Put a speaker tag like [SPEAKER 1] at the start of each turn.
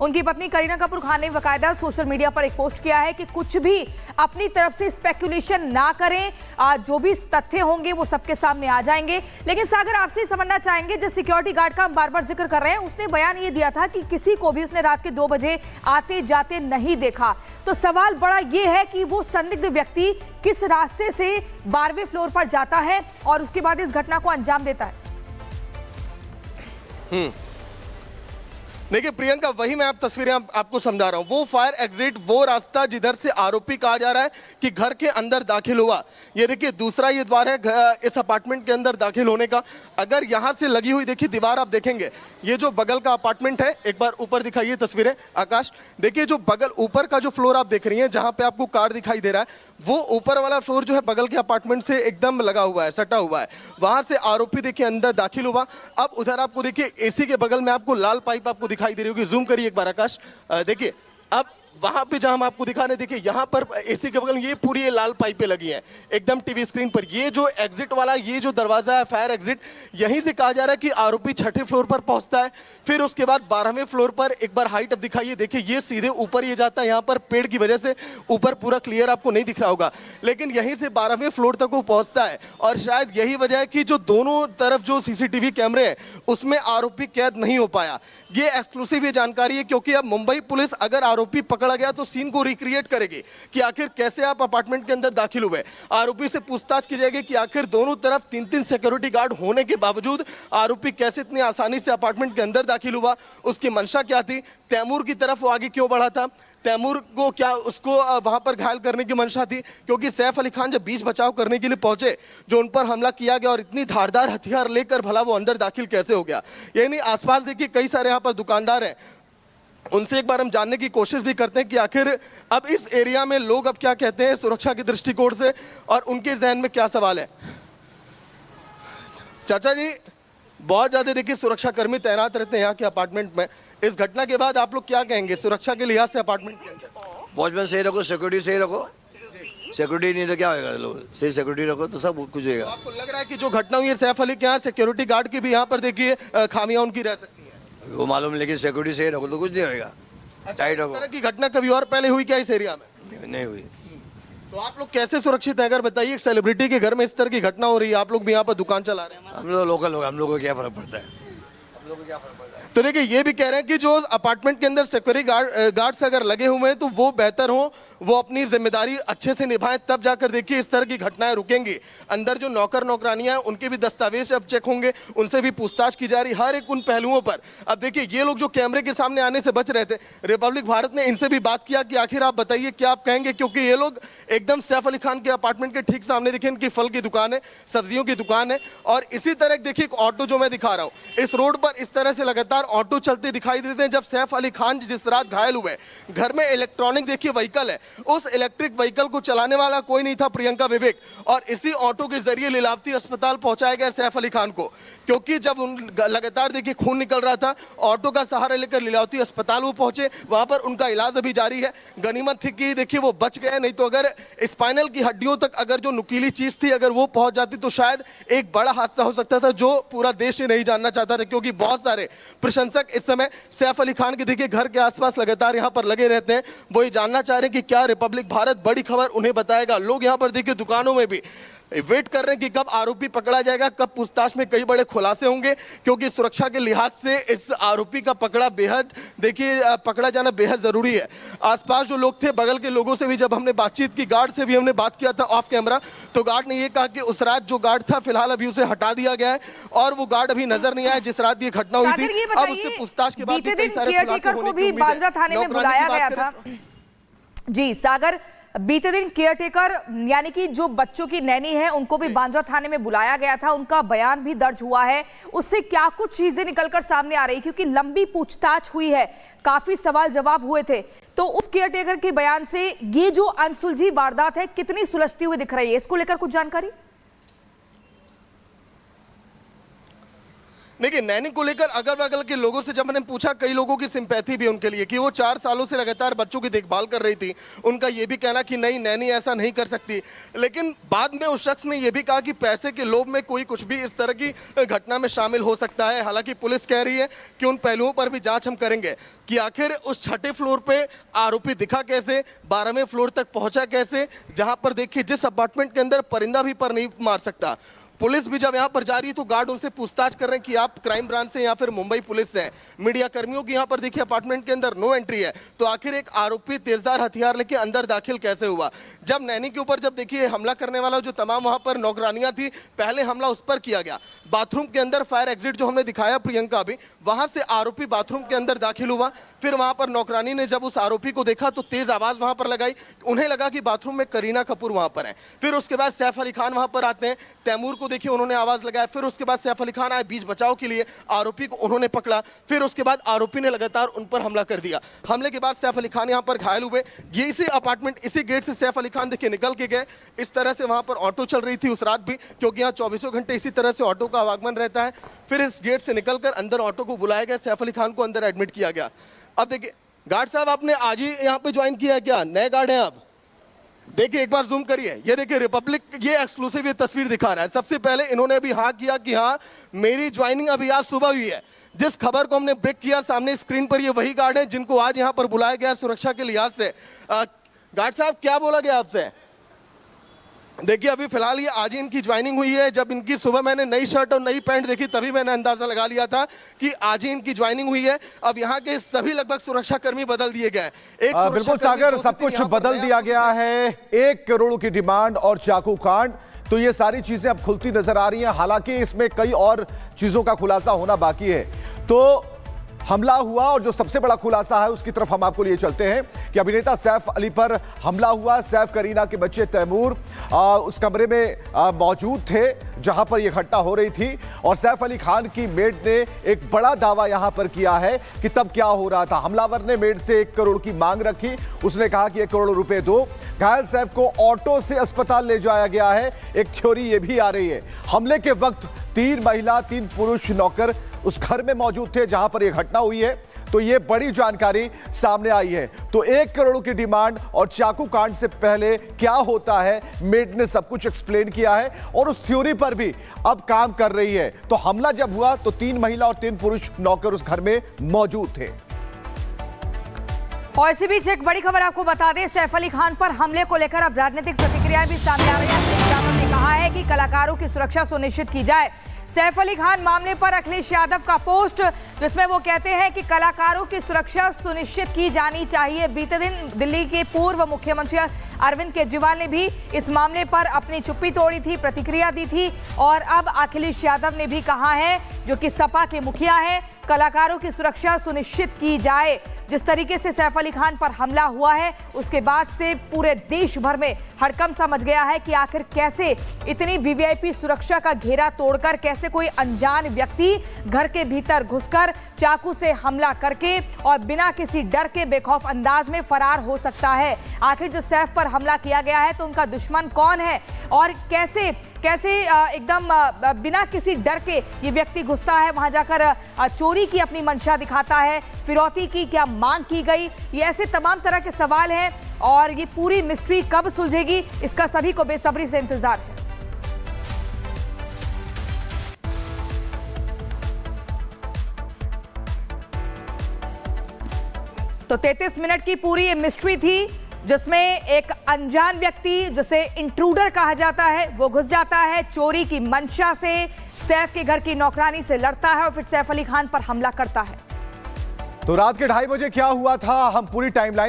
[SPEAKER 1] उनकी पत्नी करीना कपूर खान ने बाकायदा सोशल मीडिया पर एक पोस्ट किया है कि कुछ भी अपनी तरफ से स्पेकुलेशन ना करें, जो भी तथ्य होंगे वो सबके सामने आ जाएंगे। लेकिन सागर, आपसे समझना चाहेंगे, जिस सिक्योरिटी गार्ड का हम बार बार जिक्र कर रहे हैं, उसने बयान ये दिया था कि किसी को भी उसने रात के 2 बजे आते जाते नहीं देखा। तो सवाल बड़ा ये है कि वो संदिग्ध व्यक्ति किस रास्ते से 12वें फ्लोर पर जाता है और उसके बाद इस घटना को अंजाम देता है।
[SPEAKER 2] देखिए प्रियंका, वही मैं तस्वीरें आपको समझा रहा हूं। वो फायर एग्जिट, वो रास्ता जिधर से आरोपी कहा जा रहा है कि घर के अंदर दाखिल हुआ। ये देखिए दूसरा ये द्वार है इस अपार्टमेंट के अंदर दाखिल होने का। अगर यहां से लगी हुई देखिए दीवार आप देखेंगे, ये जो बगल का अपार्टमेंट है, एक बार ऊपर दिखाइए तस्वीरें आकाश। देखिए जो बगल ऊपर का जो फ्लोर आप देख रही हैं, जहां पे आपको कार दिखाई दे रहा है, वो ऊपर वाला फ्लोर जो है बगल के अपार्टमेंट से एकदम लगा हुआ है, सटा हुआ है। वहां से आरोपी देखिए अंदर दाखिल हुआ। अब उधर आपको देखिए एसी के बगल में आपको लाल पाइप आपको दिखाई दे रही होगी। जूम करिए एक बार आकाश, देखिए अब वहां पे जहां हम आपको दिखा रहे, देखिए यहां पर एसी के बगल ये पूरी ये लाल पाइपें लगी हैं एकदम टीवी स्क्रीन पर। ये जो एग्जिट वाला ये जो दरवाजा है फायर एग्जिट, यहीं से कहा जा रहा है कि आरोपी 6ठे फ्लोर पर पहुंचता है। फिर उसके बाद 12वें फ्लोर पर एक बार हाइट अब दिखाइए, देखिए ये सीधे ऊपर ये जाता है। यहाँ पर पेड़ की वजह से ऊपर पूरा क्लियर आपको नहीं दिख रहा होगा, लेकिन यहीं से 12वें फ्लोर तक वो पहुंचता है। और शायद यही वजह है कि जो दोनों तरफ जो सीसीटीवी कैमरे हैं उसमें आरोपी कैद नहीं हो पाया। ये एक्सक्लूसिव ये जानकारी है, क्योंकि अब मुंबई पुलिस अगर आरोपी पकड़ा गया तो सीन को रिक्रिएट करेगी कि आखिर कैसे आप अपार्टमेंट के अंदर दाखिल हुए। आरोपी से पूछताछ की जाएगी कि आखिर दोनों तरफ 3-3 सिक्योरिटी गार्ड होने के बावजूद आरोपी कैसे इतनी आसानी से अपार्टमेंट के अंदर दाखिल हुआ, उसकी मंशा क्या थी, तैमूर की तरफ वो आगे क्यों बढ़ा था, तैमूर को क्या उसको वहां पर घायल करने की मंशा थी। क्योंकि सैफ अली खान जब बीच बचाव करने के लिए पहुंचे, जो उन पर हमला किया गया और इतनी धारदार हथियार लेकर भला वो अंदर दाखिल कैसे हो गया। यानी आसपास देखिए कई सारे यहाँ पर दुकानदार हैं, उनसे एक बार हम जानने की कोशिश भी करते हैं कि आखिर अब इस एरिया में लोग अब क्या कहते हैं सुरक्षा के दृष्टिकोण से, और उनके जहन में क्या सवाल है। चाचा जी, बहुत ज्यादा देखिए सुरक्षा कर्मी तैनात रहते हैं यहाँ के अपार्टमेंट में। इस घटना के बाद आप लोग क्या कहेंगे सुरक्षा के लिहाज से अपार्टमेंट के अंदर?
[SPEAKER 3] वॉचमैन सही रखो, सिक्योरिटी सही रखो। सिक्योरिटी नहीं तो क्या होगा, लोग सही सिक्योरिटी रखो तो सब कुछ होगा।
[SPEAKER 2] तो आपको लग रहा है कि जो घटना हुई है सैफ अली के यहाँ, सिक्योरिटी गार्ड की भी यहाँ पर देखिए खामियां उनकी रह सकती है?
[SPEAKER 3] वो मालूम, लेकिन सिक्योरिटी सही रखो तो कुछ नहीं होगा। टाइट रखो।
[SPEAKER 2] इस तरह की घटना कभी और पहले हुई क्या इस एरिया में?
[SPEAKER 3] नहीं हुई।
[SPEAKER 2] तो आप लोग कैसे सुरक्षित हैं? अगर बताइए, एक सेलिब्रिटी के घर में इस तरह की घटना हो रही है, आप लोग भी यहाँ पर दुकान चला रहे हैं।
[SPEAKER 3] हम लोग लोकल लोग, हम लोग को क्या फर्क पड़ता है, हम लोग को क्या फर्क पड़ता है।
[SPEAKER 2] तो देखिए ये भी कह रहे हैं कि जो अपार्टमेंट के अंदर सिक्योरिटी गार्ड्स अगर लगे हुए हैं तो वो बेहतर हो, वो अपनी जिम्मेदारी अच्छे से निभाएं, तब जाकर देखिए इस तरह की घटनाएं रुकेंगी। अंदर जो नौकर नौकरानियां हैं उनके भी दस्तावेज अब चेक होंगे, उनसे भी पूछताछ की जा रही हर एक उन पहलुओं पर। अब देखिए ये लोग जो कैमरे के सामने आने से बच रहे थे, रिपब्लिक भारत ने इनसे भी बात किया कि आखिर आप बताइए क्या आप कहेंगे, क्योंकि ये लोग एकदम सैफ अली खान के अपार्टमेंट के ठीक सामने देखिए इनकी फल की दुकान है, सब्जियों की दुकान है। और इसी तरह देखिए एक ऑटो जो मैं दिखा रहा हूँ, इस रोड पर इस तरह से लगातार ऑटो चलते दिखाई देते हैं। जब सैफ अली खान जिस रात घायल हुए, घर में इलेक्ट्रॉनिक देखिए व्हीकल है, उस इलेक्ट्रिक व्हीकल को चलाने वाला कोई नहीं था प्रियंका विवेक, और इसी ऑटो के जरिए लीलावती अस्पताल पहुंचाया गया सैफ अली खान को। क्योंकि जब उन लगातार देखिए खून निकल रहा था, ऑटो का सहारा लेकर लीलावती अस्पताल वो पहुंचे, वहां पर उनका इलाज अभी जारी है। गनीमत थी कि देखिए वो बच गए, नहीं तो अगर स्पाइनल की हड्डियों तक अगर जो नुकीली चीज थी अगर वो पहुंच जाती तो शायद एक बड़ा हादसा हो सकता था, जो पूरा देश ही नहीं जानना चाहता था। क्योंकि बहुत सारे प्रशंसक इस समय सैफ अली खान के देखिए घर के आसपास लगातार यहां पर लगे रहते हैं, वो ये जानना चाह रहे हैं कि क्या रिपब्लिक भारत बड़ी खबर उन्हें बताएगा। लोग यहां पर देखिए दुकानों में भी वेट कर रहे हैं कि कब आरोपी पकड़ा जाएगा, कब पूछताछ में कई बड़े खुलासे होंगे, क्योंकि सुरक्षा के लिहाज से इस आरोपी का पकड़ा जाना बेहद जरूरी है। आसपास जो लोग थे, बगल के लोगों से भी जब हमने बातचीत की, गार्ड से भी हमने बात किया था ऑफ कैमरा, तो गार्ड ने यह कहा कि उस रात जो गार्ड था फिलहाल अभी उसे हटा दिया गया है और वो गार्ड अभी नजर नहीं आया जिस रात ये घटना हुई थी। अब उससे पूछताछ के बाद कई सारे खुलासे होने की उम्मीद है।
[SPEAKER 1] थाने में बुलाया गया था। जी सागर, बीते दिन केयरटेकर यानी कि जो बच्चों की नैनी है उनको भी बांद्रा थाने में बुलाया गया था, उनका बयान भी दर्ज हुआ है। उससे क्या कुछ चीजें निकलकर सामने आ रही, क्योंकि लंबी पूछताछ हुई है, काफी सवाल जवाब हुए थे, तो उस केयरटेकर के बयान से ये जो अनसुलझी वारदात है कितनी सुलझती हुई दिख रही है, इसको लेकर कुछ जानकारी?
[SPEAKER 2] देखिए, नैनी को लेकर अगल बगल के लोगों से जब मैंने पूछा, कई लोगों की सिंपैथी भी उनके लिए कि वो 4 सालों से लगातार बच्चों की देखभाल कर रही थी। उनका ये भी कहना कि नहीं, नैनी ऐसा नहीं कर सकती। लेकिन बाद में उस शख्स ने ये भी कहा कि पैसे के लोभ में कोई कुछ भी इस तरह की घटना में शामिल हो सकता है। हालांकि पुलिस कह रही है कि उन पहलुओं पर भी जांच हम करेंगे कि आखिर उस 6ठे फ्लोर पे आरोपी दिखा कैसे, 12वें फ्लोर तक पहुंचा कैसे, जहां पर देखिए जिस अपार्टमेंट के अंदर परिंदा भी पर नहीं मार सकता। पुलिस भी जब यहां पर जा रही है तो गार्ड उनसे पूछताछ कर रहे हैं कि आप क्राइम ब्रांच से या फिर मुंबई पुलिस से हैं। मीडिया कर्मियों की यहां पर देखिए अपार्टमेंट के अंदर नो एंट्री है, तो आखिर एक आरोपी तेजधार हथियार लेके अंदर दाखिल कैसे हुआ? जब नैनी के ऊपर जब देखिए हमला करने वाला जो तमाम वहां पर नौकरानियां थी, पहले हमला उस पर किया गया। बाथरूम के अंदर फायर एग्जिट जो हमने दिखाया प्रियंका भी, वहां से आरोपी बाथरूम के अंदर दाखिल हुआ। फिर वहां पर नौकरानी ने जब उस आरोपी को देखा तो तेज आवाज वहां पर लगाई। उन्हें लगा कि बाथरूम में करीना कपूर वहां पर है। फिर उसके बाद सैफ अली खान वहां पर आते हैं, तैमूर को देखिए उन्होंने आवाज लगाया। फिर उसके बाद सैफ अली खान आए बीच बचाव के लिए, आरोपी को उन्होंने पकड़ा। फिर उसके बाद आरोपी ने लगातार उन पर हमला कर दिया। हमले के बाद सैफ अली खान यहां पर घायल हुए। ये इसी अपार्टमेंट, इसी गेट से सैफ अली खान देखिए निकल के गए। इस तरह से वहां पर ऑटो चल रही थी उस रात भी, क्योंकि यहाँ 24 घंटे इसी तरह से ऑटो का आवागमन रहता है। फिर इस गेट से निकलकर अंदर ऑटो को बुलाया गया, सैफ अली खान को अंदर एडमिट किया गया। अब देखिए गार्ड साहब, आपने आज ही यहाँ पे ज्वाइन किया है क्या? नए गार्ड हैं आप? देखिए एक बार जूम करिए, ये देखिए रिपब्लिक ये एक्सक्लूसिव ये तस्वीर दिखा रहा है। सबसे पहले इन्होंने अभी हाँ किया कि हाँ मेरी ज्वाइनिंग अभी आज सुबह हुई है। जिस खबर को हमने ब्रेक किया सामने स्क्रीन पर, ये वही गार्ड हैं जिनको आज यहाँ पर बुलाया गया सुरक्षा के लिहाज से। गार्ड साहब, क्या बोला गया आपसे? देखिए अभी फिलहाल ये आज ही इनकी ज्वाइनिंग हुई है। जब इनकी सुबह मैंने नई शर्ट और नई पैंट देखी तभी मैंने अंदाजा लगा लिया था कि आज ही इनकी ज्वाइनिंग हुई है। अब यहाँ के सभी लगभग सुरक्षा कर्मी बदल दिए गए।
[SPEAKER 4] बिल्कुल सागर, सब कुछ बदल दिया गया है। 1 करोड़ की डिमांड और चाकू कांड, तो ये सारी चीजें अब खुलती नजर आ रही हैं। हालांकि इसमें कई और चीजों का खुलासा होना बाकी है। तो हमला हुआ और जो सबसे बड़ा खुलासा है उसकी तरफ हम आपको लिए चलते हैं कि अभिनेता सैफ अली पर हमला हुआ। सैफ करीना के बच्चे तैमूर उस कमरे में मौजूद थे जहां पर यह घटना हो रही थी, और सैफ अली खान की मेड ने एक बड़ा दावा यहां पर किया है कि तब क्या हो रहा था। हमलावर ने मेड से 1 करोड़ की मांग रखी। उसने कहा कि 1 करोड़ रुपए दो। घायल सैफ को ऑटो से अस्पताल ले जाया गया है। एक थ्योरी यह भी आ रही है, हमले के वक्त 3 महिला 3 पुरुष नौकर उस घर में मौजूद थे जहां पर यह घटना हुई है। तो यह बड़ी जानकारी सामने आई है। तो 1 करोड़ की डिमांड और चाकू कांड से पहले क्या होता है, मेड ने सब कुछ एक्सप्लेन किया है और उस थ्योरी पर भी अब काम कर रही है। तो हमला जब हुआ तो 3 महिला और 3 पुरुष नौकर उस घर में मौजूद थे।
[SPEAKER 1] और इसी बीच एक बड़ी खबर आपको बता दें, सैफ अली खान पर हमले को लेकर अब राजनीतिक प्रतिक्रियाएं भी सामने आ रही हैं। अखिलेश यादव ने कहा है कि कलाकारों की सुरक्षा सुनिश्चित की जाए। सैफ अली खान मामले पर अखिलेश यादव का पोस्ट, जिसमें वो कहते हैं कि कलाकारों की सुरक्षा सुनिश्चित की जानी चाहिए। बीते दिन दिल्ली के पूर्व मुख्यमंत्री अरविंद केजरीवाल ने भी इस मामले पर अपनी चुप्पी तोड़ी थी, प्रतिक्रिया दी थी, और अब अखिलेश यादव ने भी कहा है, जो कि सपा के मुखिया हैं, कलाकारों की सुरक्षा सुनिश्चित की जाए। जिस तरीके से सैफ अली खान पर हमला हुआ है उसके बाद से पूरे देश भर में हड़कंप सा मच गया है कि आखिर कैसे इतनी वीवीआईपी सुरक्षा का घेरा तोड़कर कैसे कोई अनजान व्यक्ति घर के भीतर घुसकर चाकू से हमला करके और बिना किसी डर के बेखौफ अंदाज में फरार हो सकता है। आखिर जो सैफ पर हमला किया गया है तो उनका दुश्मन कौन है और कैसे एकदम बिना किसी डर के ये व्यक्ति घुसता है, वहां जाकर चोरी की अपनी मंशा दिखाता है, फिरौती की क्या मांग की गई, ये ऐसे तमाम तरह के सवाल हैं। और ये पूरी मिस्ट्री कब सुलझेगी, इसका सभी को बेसब्री से इंतजार है। तो 33 मिनट की पूरी ये मिस्ट्री थी, जिसमें एक अनजान व्यक्ति जिसे इंट्रूडर कहा जाता है वो घुस जाता है, चोरी की मंशा से सैफ के घर की नौकरानी से लड़ता है और फिर सैफ अली खान पर हमला करता है।
[SPEAKER 4] तो रात के 2:30 बजे क्या हुआ था, हम पूरी टाइमलाइन